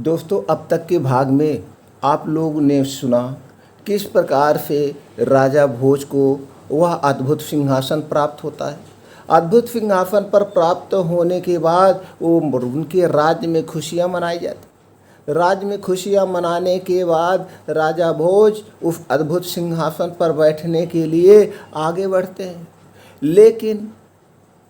दोस्तों, अब तक के भाग में आप लोग ने सुना किस प्रकार से राजा भोज को वह अद्भुत सिंहासन प्राप्त होता है। अद्भुत सिंहासन पर प्राप्त होने के बाद वो उनके राज्य में खुशियाँ मनाई जाती। राज्य में खुशियाँ मनाने के बाद राजा भोज उस अद्भुत सिंहासन पर बैठने के लिए आगे बढ़ते हैं, लेकिन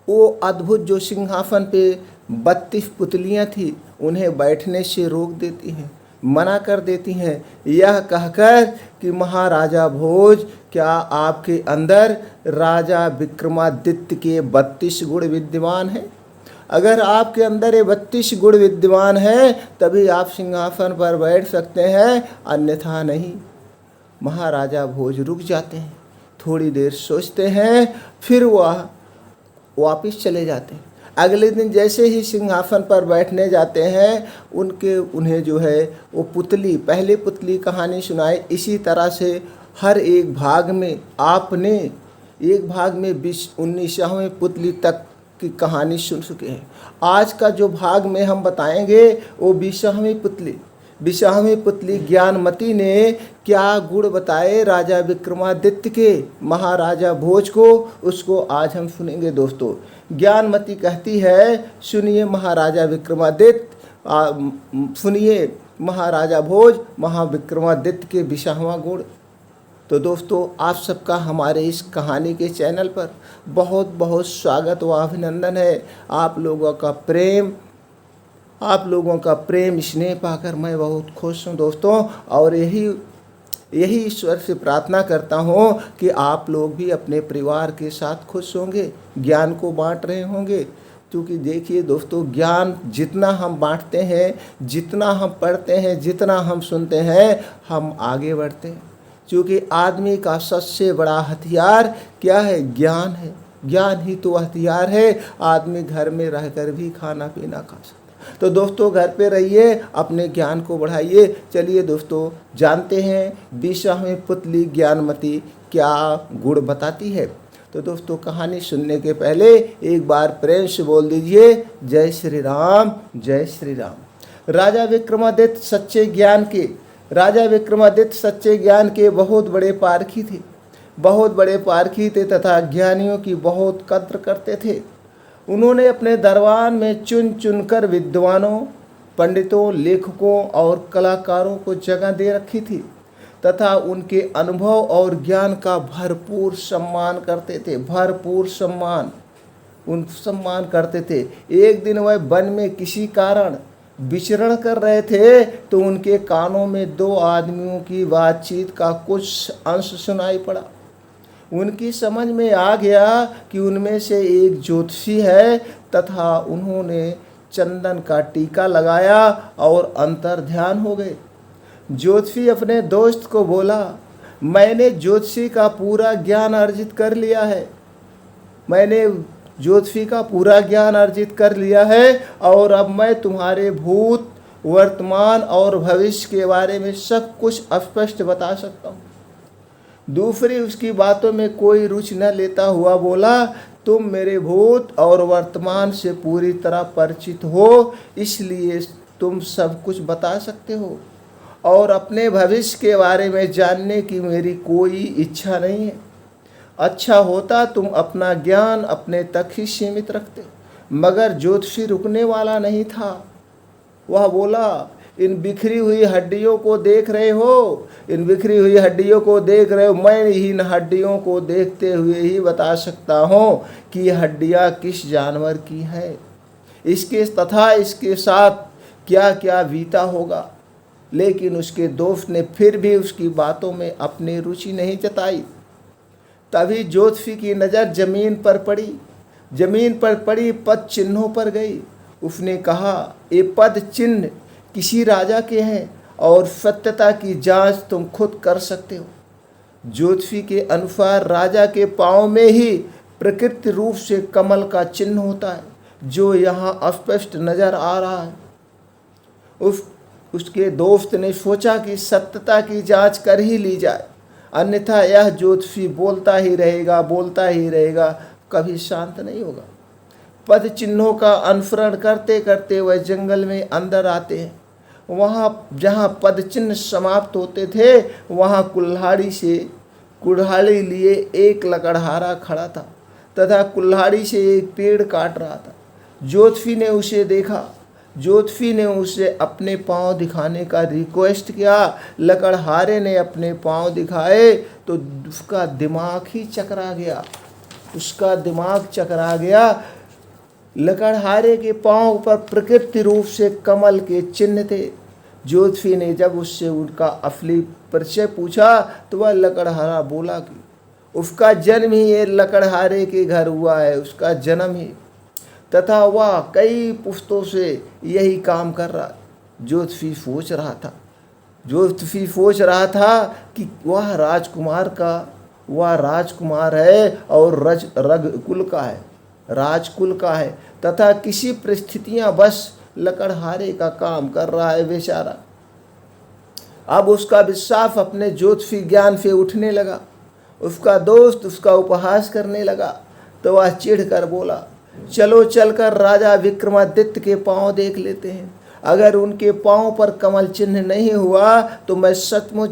वो अद्भुत जो सिंहासन पे 32 पुतलियाँ थी उन्हें बैठने से रोक देती हैं, मना कर देती हैं, यह कहकर कि महाराजा भोज, क्या आपके अंदर राजा विक्रमादित्य के 32 गुण विद्यमान हैं? अगर आपके अंदर ये 32 गुण विद्यमान हैं तभी आप सिंहासन पर बैठ सकते हैं, अन्यथा नहीं। महाराजा भोज रुक जाते हैं, थोड़ी देर सोचते हैं, फिर वह वापस चले जाते हैं। अगले दिन जैसे ही सिंहासन पर बैठने जाते हैं उन्हें जो है वो पुतली, पहले पुतली कहानी सुनाई। इसी तरह से हर एक भाग में आपने एक भाग में 19वें पुतली तक की कहानी सुन चुके हैं। आज का जो भाग में हम बताएंगे वो 20वीं पुतली ज्ञानमती ने क्या गुण बताए राजा विक्रमादित्य के महाराजा भोज को, उसको आज हम सुनेंगे। दोस्तों, ज्ञानमती कहती है, सुनिए महाराजा विक्रमादित्य, सुनिए महाराजा भोज महाविक्रमादित्य के 20वां गुण। तो दोस्तों, आप सबका हमारे इस कहानी के चैनल पर बहुत बहुत स्वागत व अभिनंदन है। आप लोगों का प्रेम स्नेह पाकर मैं बहुत खुश हूँ दोस्तों, और यही ईश्वर से प्रार्थना करता हूँ कि आप लोग भी अपने परिवार के साथ खुश होंगे, ज्ञान को बांट रहे होंगे। क्योंकि देखिए दोस्तों, ज्ञान जितना हम बांटते हैं, जितना हम पढ़ते हैं, जितना हम सुनते हैं, हम आगे बढ़ते हैं। क्योंकि आदमी का सबसे बड़ा हथियार क्या है? ज्ञान है। ज्ञान ही तो हथियार है। आदमी घर में रहकर भी खाना पीना खा सकता है। तो दोस्तों, घर पे रहिए, अपने ज्ञान को बढ़ाइए। चलिए दोस्तों, जानते हैं 20वीं पुतली ज्ञानमती क्या गुण बताती है। तो दोस्तों, कहानी सुनने के पहले एक बार प्रेम से बोल दीजिए, जय श्री राम, जय श्री राम। राजा विक्रमादित्य सच्चे ज्ञान के बहुत बड़े पारखी थे तथा ज्ञानियों की बहुत कद्र करते थे। उन्होंने अपने दरबार में चुन चुनकर विद्वानों, पंडितों, लेखकों और कलाकारों को जगह दे रखी थी तथा उनके अनुभव और ज्ञान का भरपूर सम्मान करते थे। एक दिन वह वन में किसी कारण विचरण कर रहे थे तो उनके कानों में 2 आदमियों की बातचीत का कुछ अंश सुनाई पड़ा। उनकी समझ में आ गया कि उनमें से एक ज्योतिषी है तथा उन्होंने चंदन का टीका लगाया और अंतर्ध्यान हो गए। ज्योतिषी अपने दोस्त को बोला, मैंने ज्योतिषी का पूरा ज्ञान अर्जित कर लिया है और अब मैं तुम्हारे भूत, वर्तमान और भविष्य के बारे में सब कुछ स्पष्ट बता सकता हूँ। दूसरी उसकी बातों में कोई रुचि न लेता हुआ बोला, तुम मेरे भूत और वर्तमान से पूरी तरह परिचित हो, इसलिए तुम सब कुछ बता सकते हो और अपने भविष्य के बारे में जानने की मेरी कोई इच्छा नहीं है। अच्छा होता तुम अपना ज्ञान अपने तक ही सीमित रखते। मगर ज्योतिषी रुकने वाला नहीं था। वह बोला, इन बिखरी हुई हड्डियों को देख रहे हो? मैं इन हड्डियों को देखते हुए ही बता सकता हूँ कि ये हड्डियाँ किस जानवर की है, इसके साथ क्या क्या बीता होगा। लेकिन उसके दोस्त ने फिर भी उसकी बातों में अपनी रुचि नहीं जताई। तभी ज्योतिषी की नज़र जमीन पर पड़ी पद चिन्हों पर गई। उसने कहा, ये पद चिन्ह किसी राजा के हैं और सत्यता की जांच तुम खुद कर सकते हो। ज्योतिषी के अनुसार राजा के पाँव में ही प्रकृति रूप से कमल का चिन्ह होता है, जो यहाँ स्पष्ट नजर आ रहा है। उसके दोस्त ने सोचा कि सत्यता की जांच कर ही ली जाए, अन्यथा यह ज्योतिषी बोलता ही रहेगा, कभी शांत नहीं होगा। पद चिन्हों का अनुसरण करते करते वह जंगल में अंदर आते हैं। वहाँ जहाँ पद चिन्ह समाप्त होते थे वहाँ कुल्हाड़ी लिए एक लकड़हारा खड़ा था तथा कुल्हाड़ी से एक पेड़ काट रहा था। जोतफी ने उसे देखा। जोतफी ने उसे अपने पांव दिखाने का रिक्वेस्ट किया। लकड़हारे ने अपने पांव दिखाए तो उसका दिमाग ही चकरा गया। उसका दिमाग चकरा गया। लकड़हारे के पांव पर प्रकृति रूप से कमल के चिन्ह थे। जोतफी ने जब उससे उनका असली परिचय पूछा तो वह लकड़हारा बोला कि उसका जन्म ही ये लकड़हारे के घर हुआ है, उसका जन्म ही, तथा वह कई पुश्तों से यही काम कर रहा। जोतफी सोच रहा था कि वह राजकुमार है और राजकुल का है तथा किसी परिस्थितियां बस लकड़हारे का काम कर रहा है बेचारा। अब उसका विश्वास अपने जोतफी ज्ञान से उठने लगा। उसका दोस्त उसका उपहास करने लगा तो वह चिढ़कर बोला, चलो चलकर राजा विक्रमादित्य के पांव देख लेते हैं। अगर उनके पांव पर कमल चिन्ह नहीं हुआ तो मैं सचमुच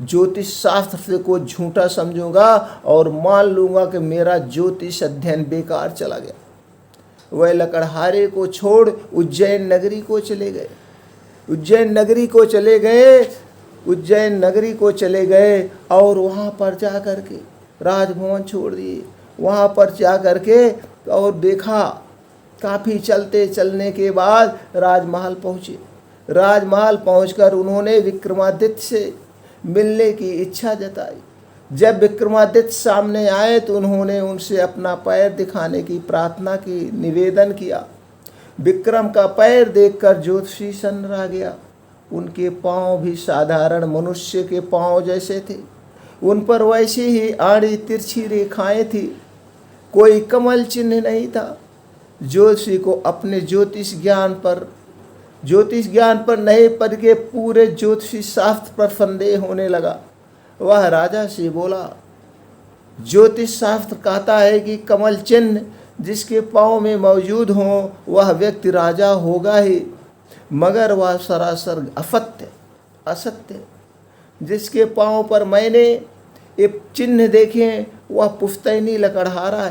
ज्योतिष शास्त्र को झूठा समझूंगा और मान लूंगा कि मेरा ज्योतिष अध्ययन बेकार चला गया। वह लकड़हारे को छोड़ उज्जैन नगरी को चले गए और वहाँ पर जा कर के राजभवन छोड़ दिए। वहाँ पर जा कर के और देखा, काफ़ी चलने के बाद राजमहल पहुँचे। राजमहल पहुँचकर उन्होंने विक्रमादित्य से मिलने की इच्छा जताई। जब विक्रमादित्य सामने आए तो उन्होंने उनसे अपना पैर दिखाने की प्रार्थना की, निवेदन किया। विक्रम का पैर देखकर ज्योतिषी सन्ना गया। उनके पांव भी साधारण मनुष्य के पांव जैसे थे। उन पर वैसे ही आड़ी तिरछी रेखाएं थी। कोई कमल चिन्ह नहीं था। ज्योतिषी को अपने ज्योतिष ज्ञान पर नहीं पर के पूरे ज्योतिषी शास्त्र पर संदेह होने लगा। वह राजा से बोला, ज्योतिष शास्त्र कहता है कि कमल चिन्ह जिसके पांव में मौजूद हो वह व्यक्ति राजा होगा ही, मगर वह सरासर असत्य। जिसके पांव पर मैंने ये चिन्ह देखे वह पुश्तैनी लकड़हारा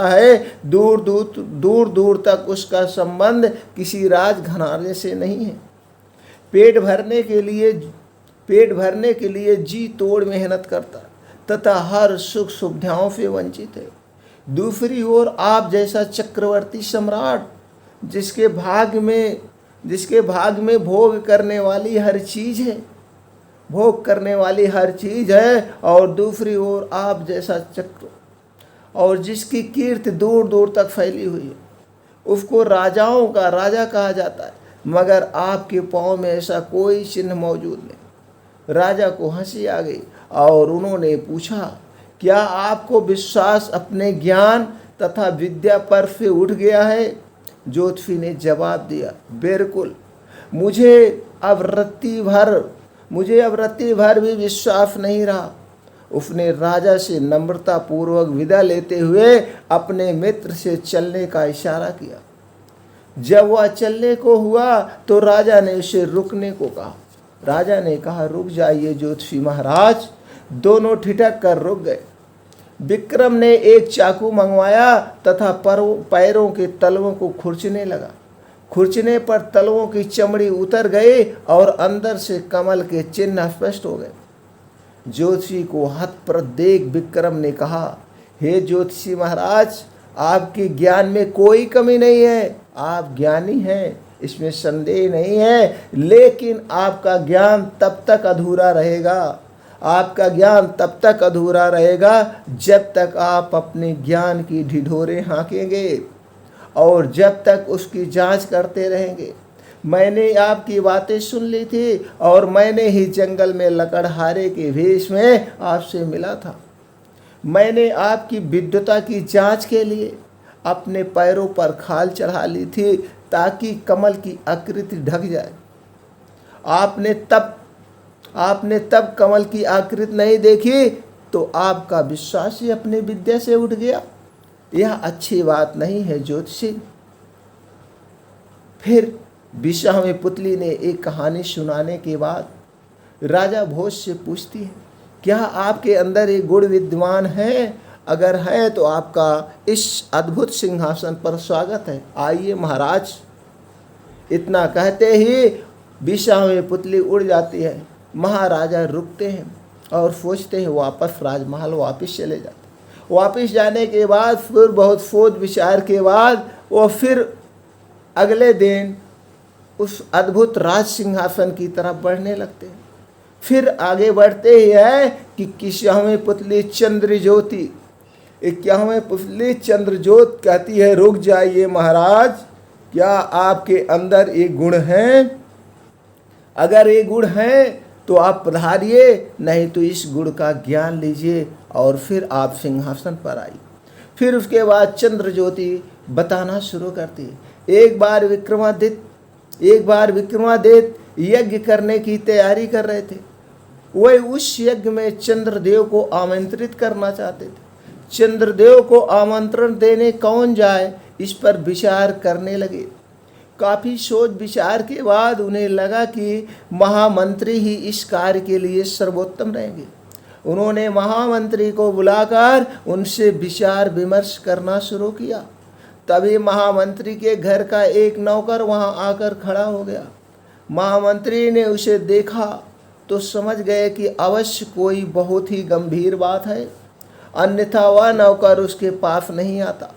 है। दूर तक उसका संबंध किसी राजघराने से नहीं है। पेट भरने के लिए जी तोड़ मेहनत करता तथा हर सुख सुविधाओं से वंचित है। दूसरी ओर आप जैसा चक्रवर्ती सम्राट जिसके भाग में भोग करने वाली हर चीज है और दूसरी ओर आप जैसा चक्र और जिसकी कीर्ति दूर दूर तक फैली हुई है, उसको राजाओं का राजा कहा जाता है, मगर आपके पांव में ऐसा कोई चिन्ह मौजूद नहीं। राजा को हंसी आ गई और उन्होंने पूछा, क्या आपको विश्वास अपने ज्ञान तथा विद्या पर से उठ गया है? ज्योतिषी ने जवाब दिया, बिल्कुल। मुझे अब रत्ती भर भी विश्वास नहीं रहा। उसने राजा से नम्रता पूर्वक विदा लेते हुए अपने मित्र से चलने का इशारा किया। जब वह चलने को हुआ तो राजा ने उसे रुकने को कहा। राजा ने कहा, रुक जाइए ज्योतिषी महाराज। दोनों ठिठक कर रुक गए। विक्रम ने एक चाकू मंगवाया तथा पैरों के तलवों को खुरचने लगा। खुरचने पर तलवों की चमड़ी उतर गई और अंदर से कमल के चिन्ह स्पष्ट हो गए। ज्योतिषी को हतप्रभ देख विक्रम ने कहा, हे ज्योतिषी महाराज, आपके ज्ञान में कोई कमी नहीं है। आप ज्ञानी हैं, इसमें संदेह नहीं है, लेकिन आपका ज्ञान तब तक अधूरा रहेगा जब तक आप अपने ज्ञान की ढिढोरे हाँकेंगे और जब तक उसकी जांच करते रहेंगे। मैंने आपकी बातें सुन ली थी और मैंने ही जंगल में लकड़हारे के वेश में आपसे मिला था। मैंने आपकी विद्वता की जांच के लिए अपने पैरों पर खाल चढ़ा ली थी ताकि कमल की आकृति ढक जाए। आपने तब कमल की आकृति नहीं देखी तो आपका विश्वास ही अपने विद्या से उठ गया। यह अच्छी बात नहीं है ज्योतिषी। फिर बिशाहवी पुतली ने एक कहानी सुनाने के बाद राजा भोज से पूछती है, क्या आपके अंदर एक गुण विद्यमान है? अगर है तो आपका इस अद्भुत सिंहासन पर स्वागत है, आइए महाराज। इतना कहते ही बिशाहवी पुतली उड़ जाती है। महाराजा रुकते हैं और सोचते हैं, वापस राजमहल वापस चले जाते। वापस जाने के बाद फिर बहुत सोच विचार के बाद वो फिर अगले दिन उस अद्भुत राज सिंहासन की तरफ बढ़ने लगते हैं। फिर आगे बढ़ते ही है कि 21वें पुतली चंद्रज्योति 21वें पुतली चंद्रज्योत कहती है, रुक जाइए महाराज, क्या आपके अंदर एक गुण है? अगर ये गुण है तो आप पधारिए, नहीं तो इस गुण का ज्ञान लीजिए और फिर आप सिंहासन पर आइए। फिर उसके बाद चंद्रज्योति बताना शुरू करती है। एक बार विक्रमादित्य यज्ञ करने की तैयारी कर रहे थे। वह उस यज्ञ में चंद्रदेव को आमंत्रित करना चाहते थे। चंद्रदेव को आमंत्रण देने कौन जाए, इस पर विचार करने लगे। काफ़ी सोच विचार के बाद उन्हें लगा कि महामंत्री ही इस कार्य के लिए सर्वोत्तम रहेंगे। उन्होंने महामंत्री को बुलाकर उनसे विचार विमर्श करना शुरू किया। तभी महामंत्री के घर का एक नौकर वहां आकर खड़ा हो गया। महामंत्री ने उसे देखा तो समझ गए कि अवश्य कोई बहुत ही गंभीर बात है, अन्यथा वह नौकर उसके पास नहीं आता।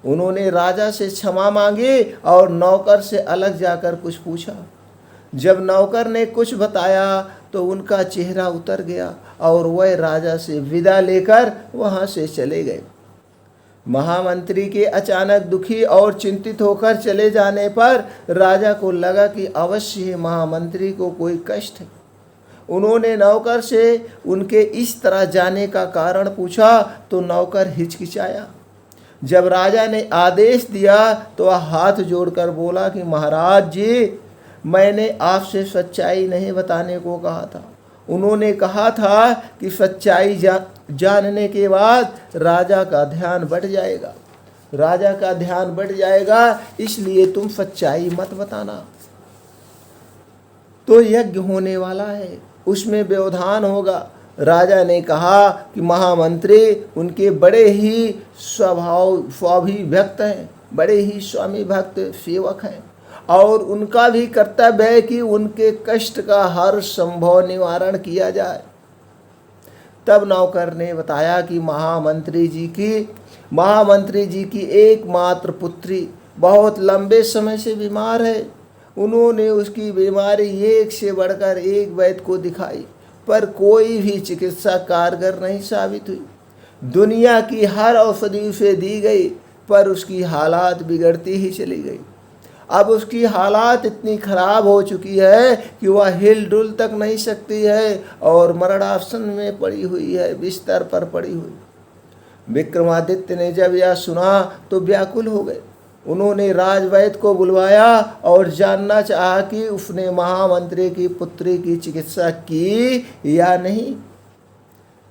उन्होंने राजा से क्षमा मांगी और नौकर से अलग जाकर कुछ पूछा। जब नौकर ने कुछ बताया तो उनका चेहरा उतर गया और वह राजा से विदा लेकर वहां से चले गए। महामंत्री के अचानक दुखी और चिंतित होकर चले जाने पर राजा को लगा कि अवश्य ही महामंत्री को कोई कष्ट है। उन्होंने नौकर से उनके इस तरह जाने का कारण पूछा तो नौकर हिचकिचाया। जब राजा ने आदेश दिया तो वह हाथ जोड़कर बोला कि महाराज जी, मैंने आपसे सच्चाई नहीं बताने को कहा था। उन्होंने कहा था कि सच्चाई जानने के बाद राजा का ध्यान बढ़ जाएगा, इसलिए तुम सच्चाई मत बताना। तो यज्ञ होने वाला है, उसमें व्यवधान होगा। राजा ने कहा कि महामंत्री उनके बड़े ही स्वामी भक्त हैं, बड़े ही स्वामी भक्त सेवक हैं और उनका भी कर्तव्य है कि उनके कष्ट का हर संभव निवारण किया जाए। तब नौकर ने बताया कि महामंत्री जी की एकमात्र पुत्री बहुत लंबे समय से बीमार है। उन्होंने उसकी बीमारी एक से बढ़कर एक वैद्य को दिखाई, पर कोई भी चिकित्सा कारगर नहीं साबित हुई। दुनिया की हर औषधि उसे दी गई, पर उसकी हालात बिगड़ती ही चली गई। अब उसकी हालात इतनी खराब हो चुकी है कि वह हिल डुल तक नहीं सकती है और मरणासन में पड़ी हुई है, बिस्तर पर पड़ी हुई। विक्रमादित्य ने जब यह सुना तो व्याकुल हो गए। उन्होंने राजवैद्य को बुलवाया और जानना चाहा कि उसने महामंत्री की पुत्री की चिकित्सा की या नहीं।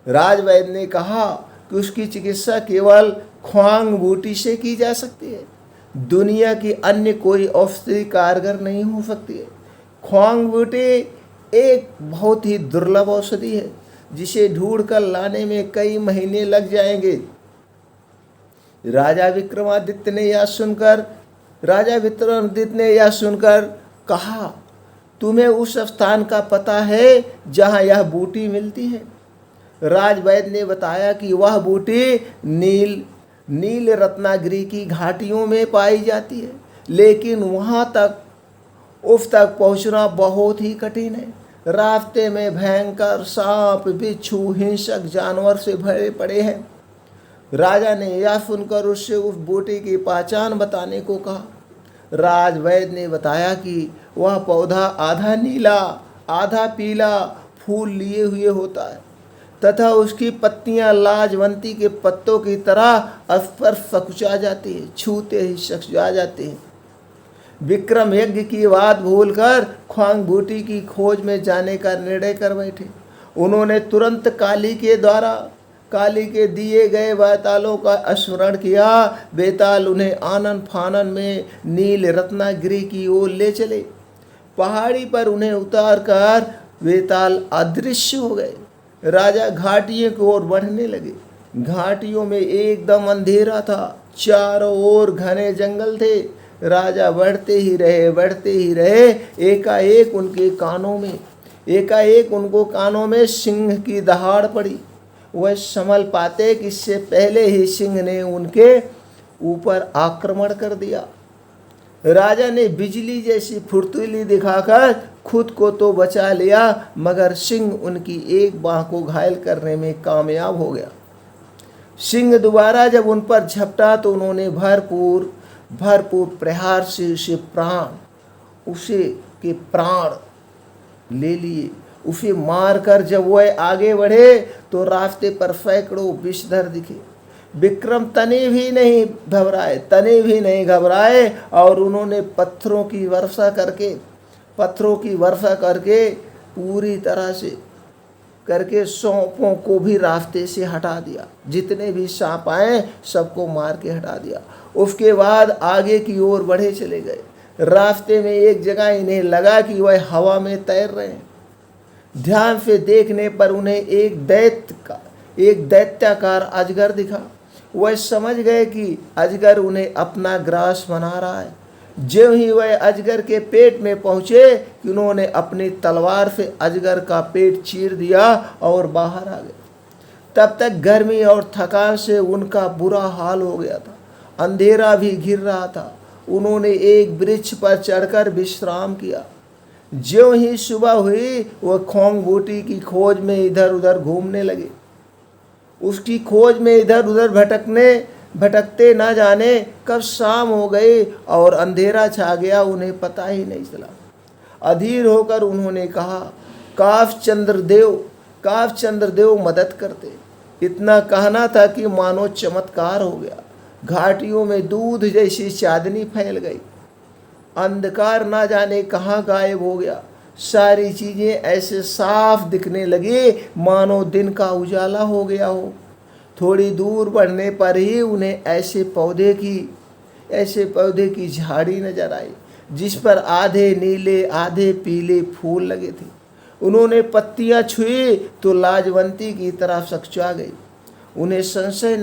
राजवैद्य ने कहा कि उसकी चिकित्सा केवल ख्वांग बूटी से की जा सकती है, दुनिया की अन्य कोई औषधि कारगर नहीं हो सकती है। ख्वांग बूटी एक बहुत ही दुर्लभ औषधि है, जिसे ढूंढ कर लाने में कई महीने लग जाएंगे। राजा विक्रमादित्य ने यह सुनकर कहा, तुम्हें उस स्थान का पता है जहाँ यह बूटी मिलती है? राजवैद्य ने बताया कि वह बूटी नील रत्नागिरी की घाटियों में पाई जाती है, लेकिन उस तक पहुँचना बहुत ही कठिन है। रास्ते में भयंकर सांप, बिच्छू, हिंसक जानवर से भरे पड़े हैं। राजा ने यह सुनकर उससे उस बूटी की पहचान बताने को कहा। राजवैद्य ने बताया कि वह पौधा आधा नीला आधा पीला फूल लिए हुए होता है तथा उसकी पत्तियां लाजवंती के पत्तों की तरह स्पर्श सकुचा जाती है, छूते ही सकुचा जाती हैं। विक्रम यज्ञ की बात भूलकर ख्वांग बूटी की खोज में जाने का निर्णय कर बैठे। उन्होंने तुरंत काली के द्वारा काली के दिए गए बेतालों का स्मरण किया। बेताल उन्हें आनन फानन में नील रत्नागिरी की ओर ले चले। पहाड़ी पर उन्हें उतार कर बेताल अदृश्य हो गए। राजा घाटियों की ओर बढ़ने लगे। घाटियों में एकदम अंधेरा था, चारों ओर घने जंगल थे। राजा बढ़ते ही रहे। एकाएक उनको कानों में सिंह की दहाड़ पड़ी। वह संभल पाते कि इससे पहले ही सिंह ने उनके ऊपर आक्रमण कर दिया। राजा ने बिजली जैसी फुर्तीली दिखाकर खुद को तो बचा लिया, मगर सिंह उनकी एक बाह को घायल करने में कामयाब हो गया। सिंह दोबारा जब उन पर झपटा तो उन्होंने भरपूर प्रहार से उसे प्राण ले लिए। उसे मारकर जब वह आगे बढ़े तो रास्ते पर सैकड़ों विषधर दिखे। विक्रम तने भी नहीं घबराए और उन्होंने पत्थरों की वर्षा करके पूरी तरह से करके सांपों को भी रास्ते से हटा दिया। जितने भी सांप आए सबको मार के हटा दिया। उसके बाद आगे की ओर बढ़े चले गए। रास्ते में एक जगह इन्हें लगा कि वह हवा में तैर रहे हैं। ध्यान से देखने पर उन्हें एक दैत्याकार अजगर दिखा। वह समझ गए कि अजगर उन्हें अपना ग्रास बना रहा है। ज्यों ही वह अजगर के पेट में पहुंचे कि उन्होंने अपनी तलवार से अजगर का पेट चीर दिया और बाहर आ गए। तब तक गर्मी और थकान से उनका बुरा हाल हो गया था। अंधेरा भी घिर रहा था। उन्होंने एक वृक्ष पर चढ़कर विश्राम किया। ज्यों ही सुबह हुई वह खोंग बूटी की खोज में इधर उधर घूमने लगे। उसकी खोज में इधर उधर भटकते न जाने कब शाम हो गई और अंधेरा छा गया, उन्हें पता ही नहीं चला। अधीर होकर उन्होंने कहा, काश चंद्रदेव मदद करते। इतना कहना था कि मानो चमत्कार हो गया। घाटियों में दूध जैसी चांदनी फैल गई। अंधकार ना जाने कहाँ गायब हो गया। सारी चीजें ऐसे साफ दिखने लगी मानो दिन का उजाला हो गया हो। थोड़ी दूर बढ़ने पर ही उन्हें ऐसे पौधे की झाड़ी नजर आई जिस पर आधे नीले आधे पीले फूल लगे थे। उन्होंने पत्तियां छुई तो लाजवंती की तरह सकचा गई। उन्हें संशय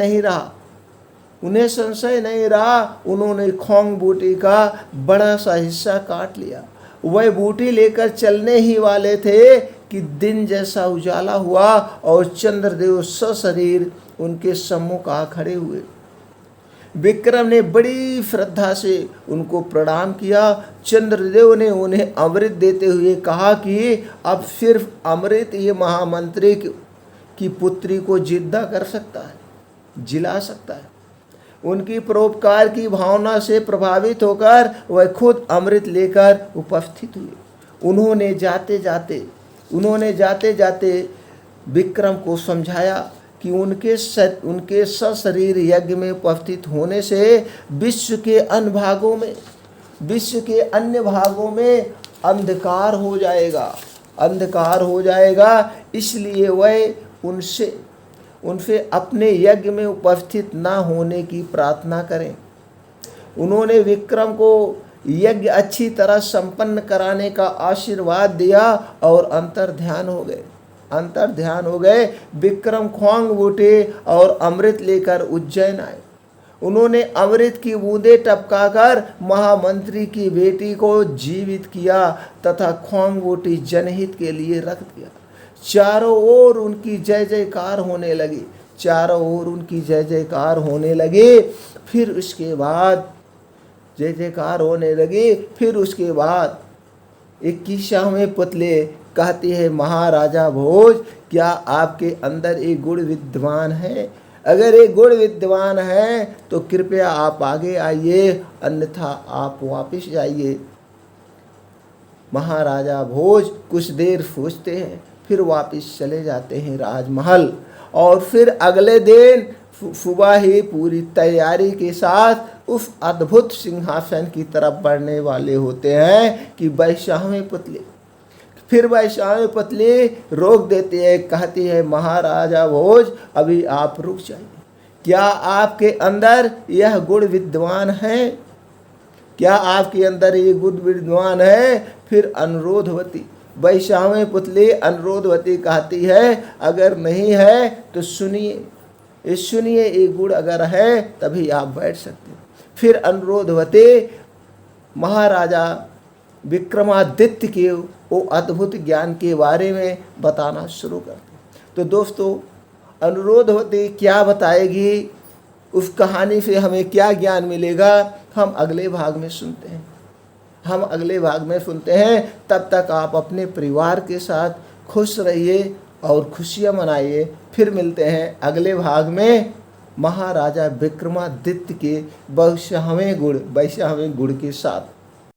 नहीं रहा। उन्होंने खोंग बूटी का बड़ा सा हिस्सा काट लिया। वह बूटी लेकर चलने ही वाले थे कि दिन जैसा उजाला हुआ और चंद्रदेव सशरीर उनके सम्मुख आ खड़े हुए। विक्रम ने बड़ी श्रद्धा से उनको प्रणाम किया। चंद्रदेव ने उन्हें अमृत देते हुए कहा कि अब सिर्फ अमृत ये महामंत्री की पुत्री को जिद्दा कर सकता है, जिला सकता है। उनकी परोपकार की भावना से प्रभावित होकर वह खुद अमृत लेकर उपस्थित हुए। उन्होंने जाते जाते विक्रम को समझाया कि उनके सशरीर यज्ञ में उपस्थित होने से विश्व के अन्य भागों में अंधकार हो जाएगा। इसलिए वह उनसे अपने यज्ञ में उपस्थित न होने की प्रार्थना करें। उन्होंने विक्रम को यज्ञ अच्छी तरह संपन्न कराने का आशीर्वाद दिया और अंतर्ध्यान हो गए। विक्रम खोंग बूटे और अमृत लेकर उज्जैन आए। उन्होंने अमृत की बूंदें टपकाकर महामंत्री की बेटी को जीवित किया तथा खोंग बूटी जनहित के लिए रख दिया। चारों ओर उनकी जय जयकार होने लगी। फिर उसके बाद 21वें पुतले कहती है, महाराजा भोज, क्या आपके अंदर एक गुण विद्यमान है? अगर एक गुण विद्यमान है तो कृपया आप आगे आइए, अन्यथा आप वापस जाइए। महाराजा भोज कुछ देर सोचते हैं, फिर वापस चले जाते हैं राजमहल। और फिर अगले दिन सुबह ही पूरी तैयारी के साथ उस अद्भुत सिंहासन की तरफ बढ़ने वाले होते हैं कि 22वें फिर वैश्याएं पुतली रोक देती है, कहती है महाराजा भोज अभी आप रुक जाइए, क्या आपके अंदर यह गुण विद्वान है? क्या आपके अंदर ये गुण विद्वान है? फिर अनुरोधवती वैश्याएं पुतली अनुरोधवती कहती है अगर नहीं है तो सुनिए ये गुण अगर है तभी आप बैठ सकते हैं। फिर अनुरोधवती महाराजा विक्रमादित्य के वो अद्भुत ज्ञान के बारे में बताना शुरू करते। तो दोस्तों अनुरोधवती क्या बताएगी, उस कहानी से हमें क्या ज्ञान मिलेगा, हम अगले भाग में सुनते हैं। तब तक आप अपने परिवार के साथ खुश रहिए और खुशियाँ मनाइए। फिर मिलते हैं अगले भाग में महाराजा विक्रमादित्य के वैश्यावें गुण के साथ।